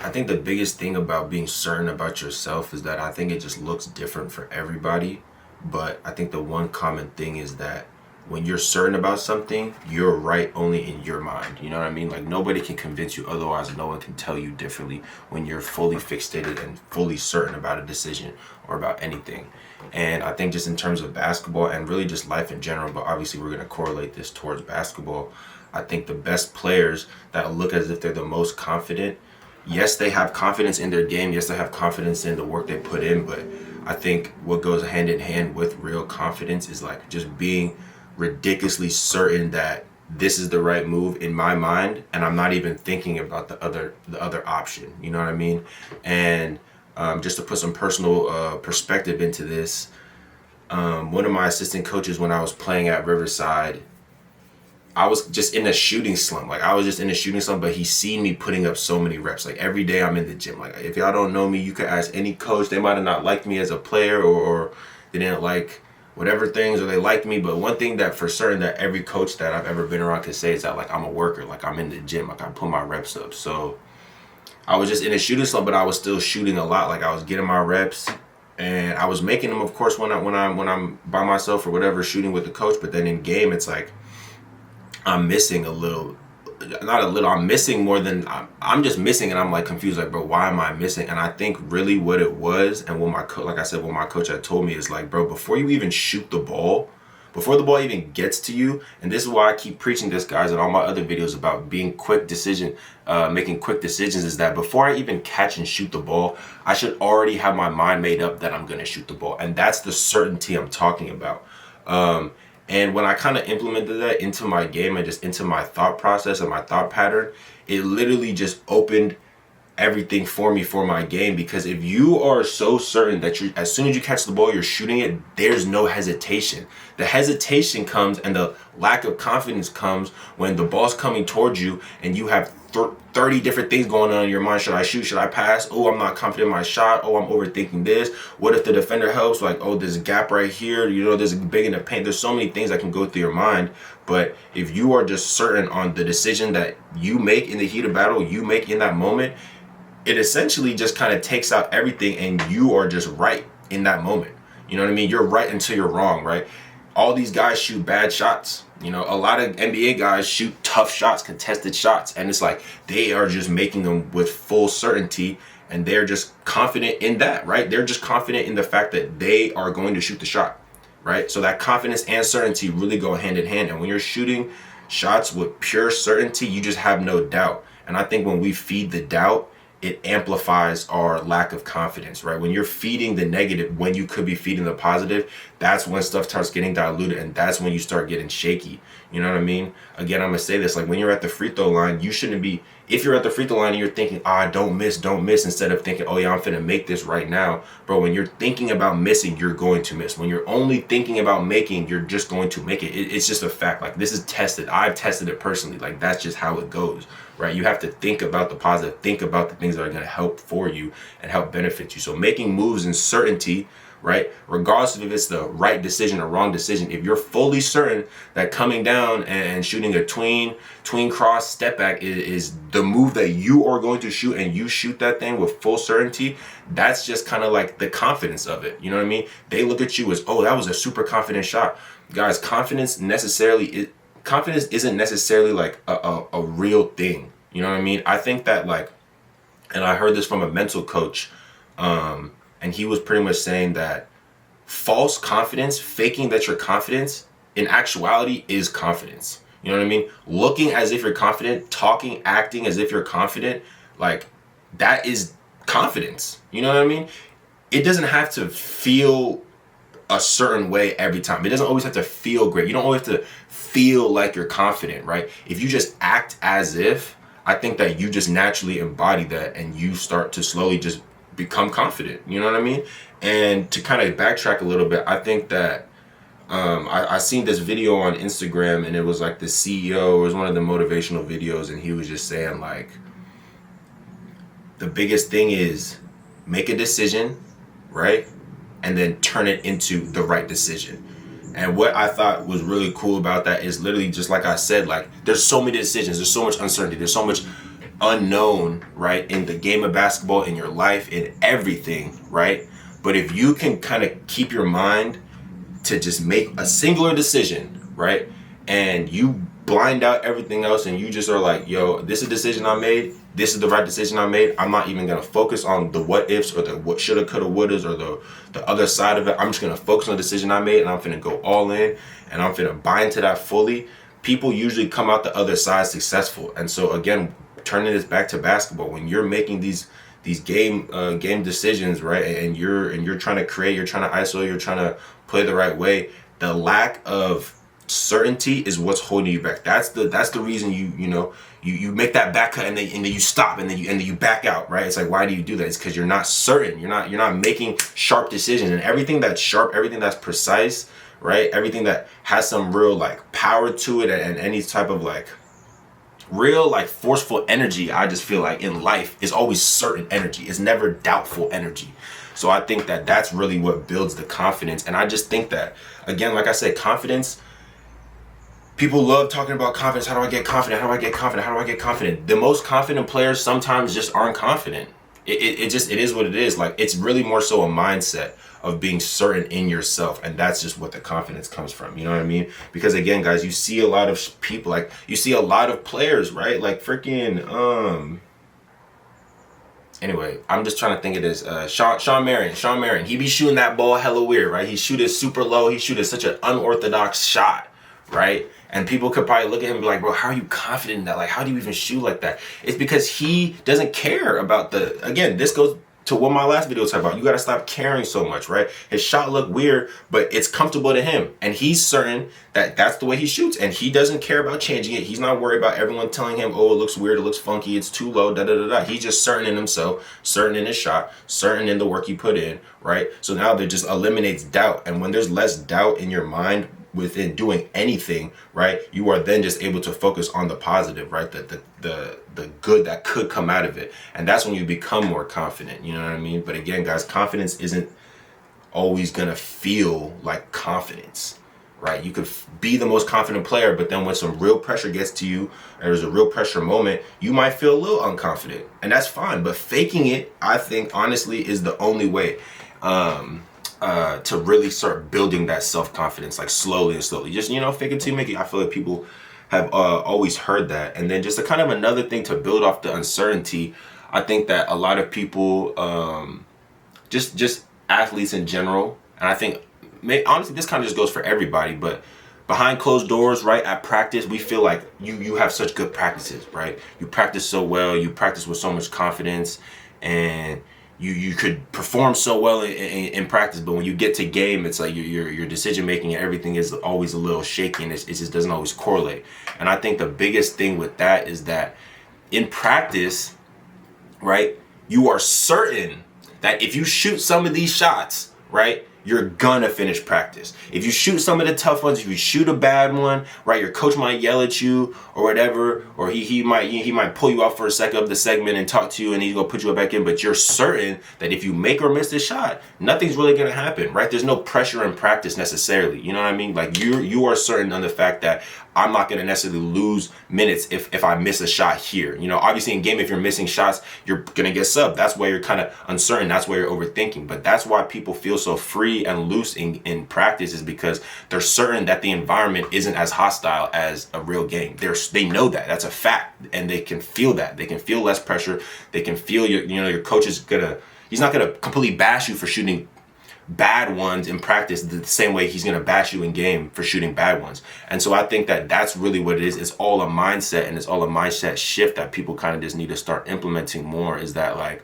I think the biggest thing about being certain about yourself is that I think it just looks different for everybody. But I think the one common thing is that when you're certain about something, you're right only in your mind. You know what I mean? Like nobody can convince you otherwise. No one can tell you differently when you're fully fixated and fully certain about a decision or about anything. And I think just in terms of basketball and really just life in general, but obviously we're going to correlate this towards basketball. I think the best players that look as if they're the most confident, yes, they have confidence in their game. Yes, they have confidence in the work they put in. But I think what goes hand in hand with real confidence is like just being ridiculously certain that this is the right move in my mind, and I'm not even thinking about the other option. You know what I mean? And just to put some personal perspective into this, one of my assistant coaches when I was playing at Riverside, I was just in a shooting slump. Like I was just in a shooting slump, but he seen me putting up so many reps. Like every day I'm in the gym. Like if y'all don't know me, you could ask any coach. They might have not liked me as a player, or they didn't like whatever things, or they liked me. But one thing that for certain that every coach that I've ever been around can say is that like I'm a worker. Like I'm in the gym. Like I put my reps up. So I was just in a shooting slump, but I was still shooting a lot. Like I was getting my reps, and I was making them, of course, when I'm by myself or whatever, shooting with the coach. But then in game, it's like I'm missing a little, not a little, I'm missing more than, I'm just missing, and I'm like confused, like, bro, why am I missing? And I think really what it was, and what like I said, what my coach had told me is like, bro, before you even shoot the ball, before the ball even gets to you, and this is why I keep preaching this, guys, in all my other videos about being making quick decisions, is that before I even catch and shoot the ball, I should already have my mind made up that I'm going to shoot the ball. And that's the certainty I'm talking about. And when I kind of implemented that into my game and just into my thought process and my thought pattern, it literally just opened everything for me for my game. Because if you are so certain that you, as soon as you catch the ball, you're shooting it, there's no hesitation. The hesitation comes, and the lack of confidence comes when the ball's coming towards you and you have 30 different things going on in your mind. Should I shoot? Should I pass? Oh, I'm not confident in my shot. Oh, I'm overthinking this. What if the defender helps? Like, oh, there's a gap right here. You know, there's a big in the paint. There's so many things that can go through your mind. But if you are just certain on the decision that you make in the heat of battle, you make in that moment, it essentially just kind of takes out everything, and you are just right in that moment. You know what I mean? You're right until you're wrong, right? All these guys shoot bad shots. You know, a lot of NBA guys shoot tough shots, contested shots, and it's like they are just making them with full certainty, and they're just confident in that, right? They're just confident in the fact that they are going to shoot the shot, right? So that confidence and certainty really go hand in hand. And when you're shooting shots with pure certainty, you just have no doubt. And I think when we feed the doubt, it amplifies our lack of confidence, right? When you're feeding the negative when you could be feeding the positive, that's when stuff starts getting diluted, and that's when you start getting shaky. You know what I mean? Again, I'm gonna say this, like when you're at the free throw line, you shouldn't be, if you're at the free throw line and you're thinking, don't miss, instead of thinking, oh yeah, I'm finna make this right now. Bro, when you're thinking about missing, you're going to miss. When you're only thinking about making, you're just going to make it. It's just a fact. Like this is tested. I've tested it personally. Like that's just how it goes, right? You have to think about the positive, think about the things that are gonna help for you and help benefit you. So making moves in certainty, right? Regardless of if it's the right decision or wrong decision, if you're fully certain that coming down and shooting a tween cross step back is the move that you are going to shoot, and you shoot that thing with full certainty, that's just kind of like the confidence of it. You know what I mean? They look at you as, oh, that was a super confident shot. Guys, confidence isn't necessarily like a real thing. You know what I mean? I think that like, and I heard this from a mental coach, and he was pretty much saying that false confidence, faking that you're confident, in actuality is confidence. You know what I mean? Looking as if you're confident, talking, acting as if you're confident, like that is confidence. You know what I mean? It doesn't have to feel a certain way every time. It doesn't always have to feel great. You don't always have to feel like you're confident, right? If you just act as if, I think that you just naturally embody that, and you start to slowly just become confident. You know what I mean? And to kind of backtrack a little bit, I think that I seen this video on Instagram, and it was like the CEO, it was one of the motivational videos, and he was just saying like, the biggest thing is make a decision, right? And then turn it into the right decision. And what I thought was really cool about that is literally just like I said, like there's so many decisions, there's so much uncertainty, there's so much unknown, right, in the game of basketball, in your life, in everything, right? But if you can kind of keep your mind to just make a singular decision, right, and you blind out everything else, and you just are like, yo, this is a decision I made, this is the right decision I made, I'm not even gonna focus on the what ifs or the what shoulda, coulda, wouldas, or the other side of it. I'm just gonna focus on the decision I made, and I'm finna go all in, and I'm finna buy into that fully. People usually come out the other side successful. And so again, turning this back to basketball, when you're making these game decisions, right, and you're trying to create, you're trying to isolate, you're trying to play the right way, the lack of certainty is what's holding you back. That's the reason you make that back cut, and then you stop, and then you back out, right? It's like, why do you do that? It's because you're not certain. You're not making sharp decisions, and everything that's sharp, everything that's precise, right? Everything that has some real like power to it, and any type of like real like forceful energy, I just feel like in life is always certain energy. It's never doubtful energy. So I think that that's really what builds the confidence. And I just think that, again, like I said, confidence, people love talking about confidence. How do I get confident? How do I get confident? How do I get confident? The most confident players sometimes just aren't confident. It is what it is. Like, it's really more so a mindset of being certain in yourself, and that's just what the confidence comes from. You know what I mean? Because again, guys, you see a lot of people, like you see a lot of players, right? Like freaking anyway, I'm just trying to think of this. Shawn Marion, he be shooting that ball hella weird, right? He shoot it super low. He shoot it such an unorthodox shot, right? And people could probably look at him and be like, bro, how are you confident in that? Like, how do you even shoot like that? It's because he doesn't care about again, this goes to what my last video talked about. You got to stop caring so much, right? His shot look weird, but it's comfortable to him. And he's certain that that's the way he shoots. And he doesn't care about changing it. He's not worried about everyone telling him, oh, it looks weird, it looks funky, it's too low, da-da-da-da. He's just certain in himself, certain in his shot, certain in the work he put in, right? So now that just eliminates doubt. And when there's less doubt in your mind within doing anything, right, you are then just able to focus on the positive, right, the good that could come out of it. And that's when you become more confident. You know what I mean? But again, guys, confidence isn't always gonna feel like confidence, right? You could be the most confident player, but then when some real pressure gets to you, and there's a real pressure moment, you might feel a little unconfident, and that's fine. But faking it, I think, honestly, is the only way to really start building that self-confidence, like slowly and slowly. Just, fake it till you make it. I feel like people have always heard that. And then just a kind of another thing to build off the uncertainty, I think that a lot of people, just athletes in general, and I think, honestly, this kind of just goes for everybody, but behind closed doors, right, at practice, we feel like you have such good practices, right? You practice so well, you practice with so much confidence, and you could perform so well in practice, but when you get to game, it's like your decision making and everything is always a little shaky, and it just doesn't always correlate. And I think the biggest thing with that is that in practice, right, you are certain that if you shoot some of these shots, right, you're gonna finish practice. If you shoot some of the tough ones, if you shoot a bad one, right, your coach might yell at you or whatever, or he might pull you out for a second of the segment and talk to you, and he's gonna put you back in. But you're certain that if you make or miss this shot, nothing's really gonna happen, right? There's no pressure in practice necessarily. You know what I mean? Like you are certain on the fact that I'm not going to necessarily lose minutes if I miss a shot here. Obviously in game, if you're missing shots, you're going to get subbed. That's why you're kind of uncertain. That's why you're overthinking. But that's why people feel so free and loose in practice, is because they're certain that the environment isn't as hostile as a real game. They know that. That's a fact. And they can feel that. They can feel less pressure. They can feel your coach is he's not going to completely bash you for shooting bad ones in practice the same way he's going to bash you in game for shooting bad ones. And so I think that that's really what it is. It's all a mindset, and it's all a mindset shift that people kind of just need to start implementing more, is that like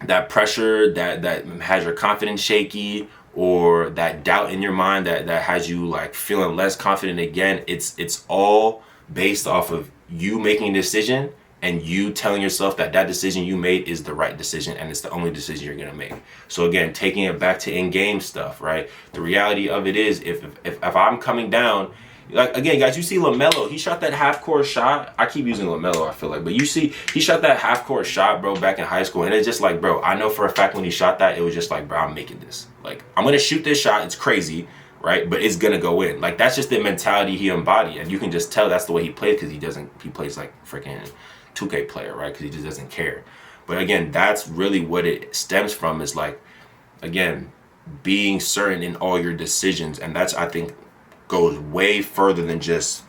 that pressure that has your confidence shaky, or that doubt in your mind that has you like feeling less confident again. It's all based off of you making a decision and you telling yourself that decision you made is the right decision, and it's the only decision you're gonna make. So again, taking it back to in-game stuff, right? The reality of it is, if I'm coming down, like again, guys, you see LaMelo, he shot that half-court shot. I keep using LaMelo, I feel like, but you see, he shot that half-court shot, bro, back in high school, and it's just like, bro, I know for a fact when he shot that, it was just like, bro, I'm making this. Like, I'm gonna shoot this shot. It's crazy, right? But it's gonna go in. Like, that's just the mentality he embodied, and you can just tell that's the way he plays, because he plays like freaking 2K player, right? Because he just doesn't care. But again, that's really what it stems from, is like, again, being certain in all your decisions. And that's, I think, goes way further than just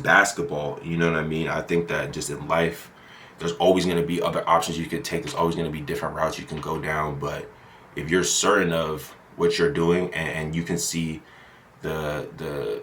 basketball. You know what I mean? I think that just in life, there's always going to be other options you could take. There's always going to be different routes you can go down. But if you're certain of what you're doing, and you can see the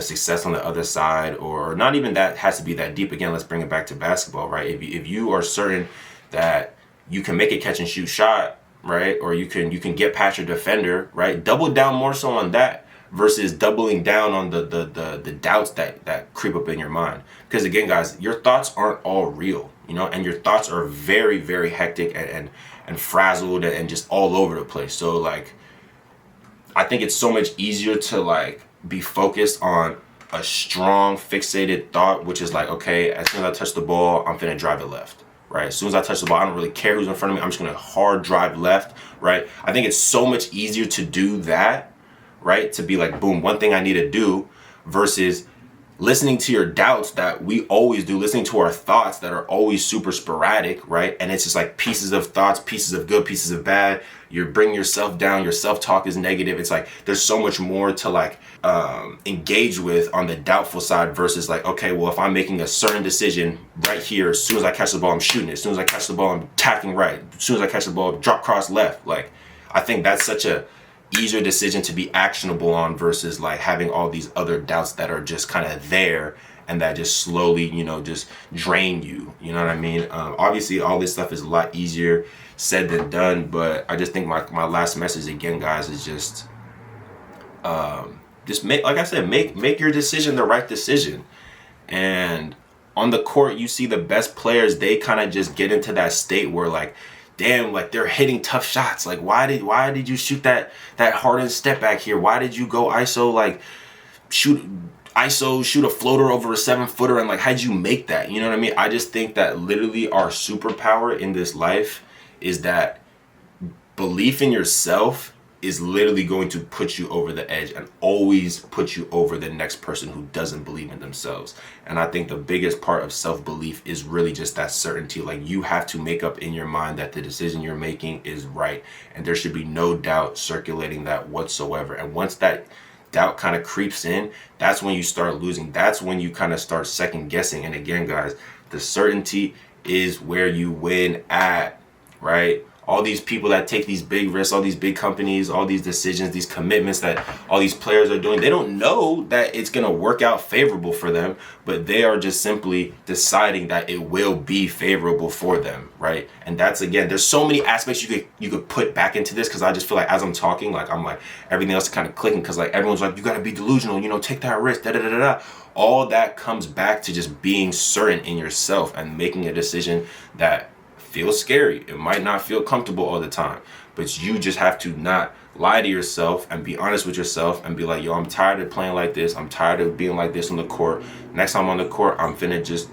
success on the other side, or not even that has to be that deep. Again, let's bring it back to basketball, right? If you are certain that you can make a catch and shoot shot, right, or you can get past your defender, right, double down more so on that versus doubling down on the doubts that creep up in your mind. Because again, guys, your thoughts aren't all real, you know, and your thoughts are very, very hectic and frazzled and just all over the place. So like, I think it's so much easier to like be focused on a strong fixated thought, which is like, okay, as soon as I touch the ball, I'm finna drive it left, right? As soon as I touch the ball, I don't really care who's in front of me. I'm just gonna hard drive left, right? I think it's so much easier to do that, right? To be like, boom, one thing I need to do, versus listening to your doubts that we always do, listening to our thoughts that are always super sporadic, right? And it's just like pieces of thoughts, pieces of good, pieces of bad. You're bringing yourself down. Your self-talk is negative. It's like there's so much more to like engage with on the doubtful side versus like, okay, well, if I'm making a certain decision right here, as soon as I catch the ball, I'm shooting it. As soon as I catch the ball, I'm tacking right. As soon as I catch the ball, drop cross left. Like, I think that's such a easier decision to be actionable on versus like having all these other doubts that are just kind of there and that just slowly, you know, just drain you. You know what I mean? Obviously, all this stuff is a lot easier said than done, but I just think my last message again, guys, is just make, like I said, make your decision the right decision. And on the court, you see the best players, they kind of just get into that state where like, damn, like they're hitting tough shots. Like, why did you shoot that hardened step back here? Why did you go ISO, like shoot a floater over a 7-footer, and like, how'd you make that? You know what I mean? I just think that literally our superpower in this life is that belief in yourself is literally going to put you over the edge and always put you over the next person who doesn't believe in themselves. And I think the biggest part of self-belief is really just that certainty. Like, you have to make up in your mind that the decision you're making is right, and there should be no doubt circulating that whatsoever. And once that doubt kind of creeps in, that's when you start losing. That's when you kind of start second guessing. And again, guys, the certainty is where you win at, right? All these people that take these big risks, all these big companies, all these decisions, these commitments that all these players are doing, they don't know that it's going to work out favorable for them, but they are just simply deciding that it will be favorable for them, right? And that's, again, there's so many aspects you could put back into this, because I just feel like as I'm talking, like I'm like everything else is kind of clicking, because like everyone's like, you got to be delusional, you know, take that risk, da da da da. All that comes back to just being certain in yourself and making a decision that feels scary. It might not feel comfortable all the time, but you just have to not lie to yourself and be honest with yourself and be like, yo, I'm tired of playing like this. I'm tired of being like this on the court. Next time on the court, I'm finna just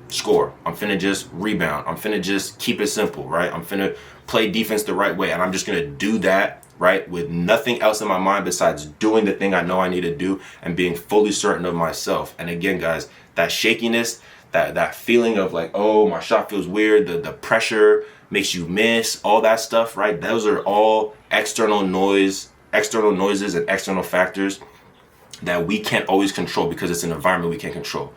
score. I'm finna just rebound. I'm finna just keep it simple, right? I'm finna play defense the right way, and I'm just gonna do that, right, with nothing else in my mind besides doing the thing I know I need to do and being fully certain of myself. And again, guys, that shakiness, that feeling of like, oh, my shot feels weird, the pressure makes you miss, all that stuff, right? Those are all external noises and external factors that we can't always control, because it's an environment we can't control.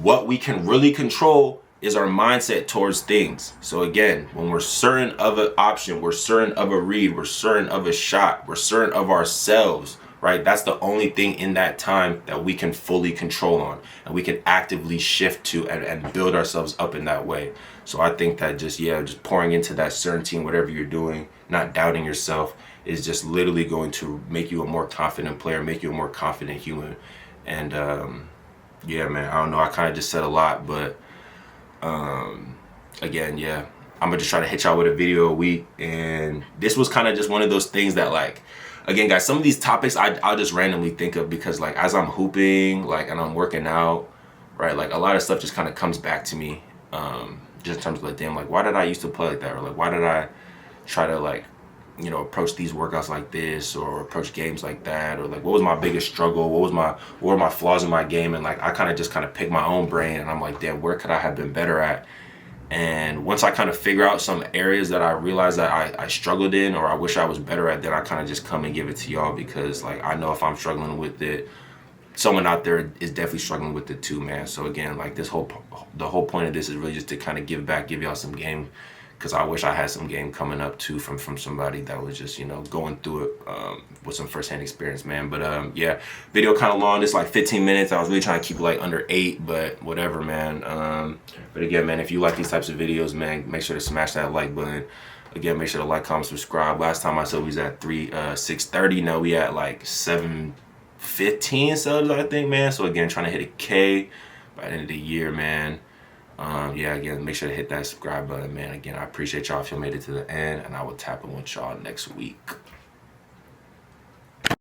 What we can really control is our mindset towards things. So again, when we're certain of an option, we're certain of a read, we're certain of a shot, we're certain of ourselves, right? That's the only thing in that time that we can fully control on, and we can actively shift to and build ourselves up in that way. So I think that just pouring into that certainty in whatever you're doing, not doubting yourself, is just literally going to make you a more confident player, make you a more confident human. And yeah, man, I don't know, I kind of just said a lot, but again, yeah, I'm gonna just try to hit y'all with a video a week. And this was kind of just one of those things that, like, again, guys, some of these topics I'll just randomly think of, because like as I'm hooping, like, and I'm working out, right, like a lot of stuff just kind of comes back to me, just in terms of like, damn, like, why did I used to play like that? Or like, why did I try to like, you know, approach these workouts like this or approach games like that, or like what was my biggest struggle, what were my flaws in my game, and like I kind of pick my own brain, and I'm like, damn, where could I have been better at? And once I kind of figure out some areas that I realize that I struggled in or I wish I was better at, then I kind of just come and give it to y'all, because like I know if I'm struggling with it, someone out there is definitely struggling with it too, man. So again, like the whole point of this is really just to kind of give back, give y'all some game, because I wish I had some game coming up too from somebody that was just, you know, going through it with some firsthand experience, man. But yeah, video kind of long. It's like 15 minutes. I was really trying to keep it like under 8, but whatever, man. But again, man, if you like these types of videos, man, make sure to smash that like button. Again, make sure to like, comment, subscribe. Last time I said we was at 630. Now we at like 715 subs, I think, man. So again, trying to hit a K by the end of the year, man. Yeah, again, make sure to hit that subscribe button, man. Again, I appreciate y'all if you made it to the end, and I will tap in with y'all next week.